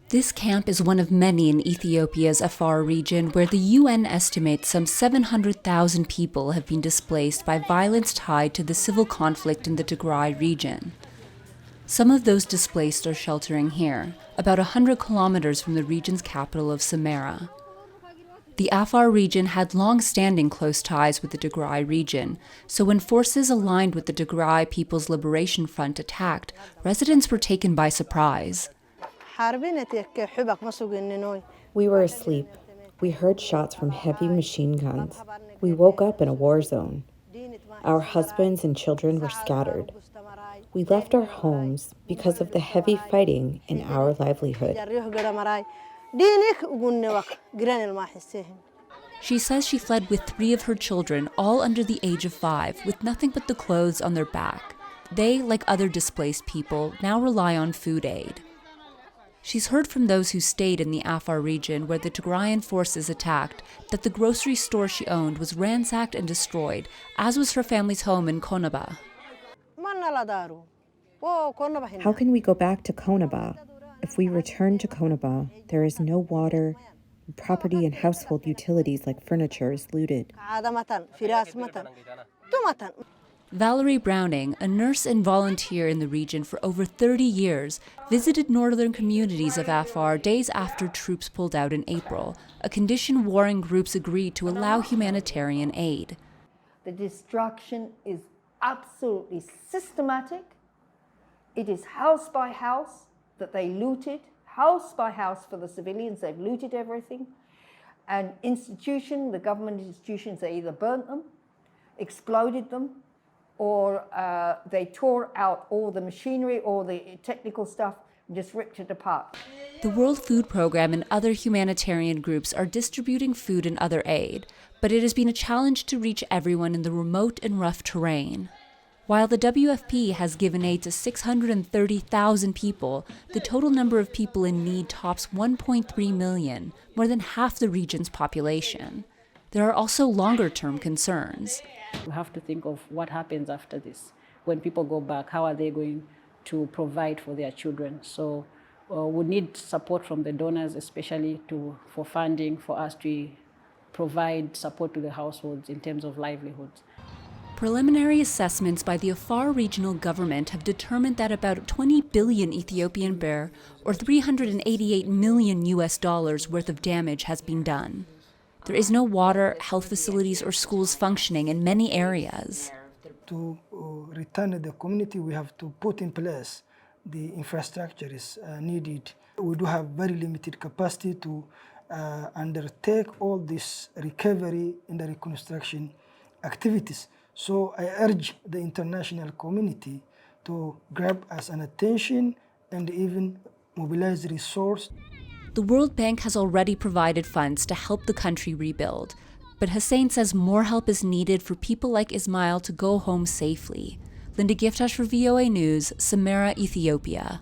This camp is one of many in Ethiopia's Afar region where the UN estimates some 700,000 people have been displaced by violence tied to the civil conflict in the Tigray region. Some of those displaced are sheltering here, about 100 kilometers from the region's capital of Samara. The Afar region had long-standing close ties with the Tigray region, so when forces aligned with the Tigray People's Liberation Front attacked, residents were taken by surprise. We were asleep. We heard shots from heavy machine guns. We woke up in a war zone. Our husbands and children were scattered. We left our homes because of the heavy fighting in our livelihood. She says she fled with 3 of her children, all under the age of 5, with nothing but the clothes on their back. They, like other displaced people, now rely on food aid. She's heard from those who stayed in the Afar region where the Tigrayan forces attacked that the grocery store she owned was ransacked and destroyed, as was her family's home in Konaba. How can we go back to Konaba? If we return to Konaba, there is no water, and property and household utilities like furniture is looted. Valerie Browning, a nurse and volunteer in the region for over 30 years, visited northern communities of Afar days after troops pulled out in April, a condition warring groups agreed to allow humanitarian aid. The destruction is absolutely systematic. It is house by house that they looted, house by house for the civilians, they've looted everything. And the government institutions, they either burnt them, exploded them, or they tore out all the machinery or the technical stuff and just ripped it apart. The World Food Programme and other humanitarian groups are distributing food and other aid, but it has been a challenge to reach everyone in the remote and rough terrain. While the WFP has given aid to 630,000 people, the total number of people in need tops 1.3 million, more than half the region's population. There are also longer-term concerns. We have to think of what happens after this. When people go back, how are they going to provide for their children? So we need support from the donors, especially for funding, for us to provide support to the households in terms of livelihoods. Preliminary assessments by the Afar regional government have determined that about 20 billion Ethiopian birr, or $388 million worth of damage has been done. There is no water, health facilities, or schools functioning in many areas. To return to the community, we have to put in place the infrastructure is needed. We do have very limited capacity to undertake all this recovery and the reconstruction activities. So I urge the international community to grab us an attention and even mobilize resources. The World Bank has already provided funds to help the country rebuild, but Hussein says more help is needed for people like Ismael to go home safely. Linda Giftash for VOA News, Samara, Ethiopia.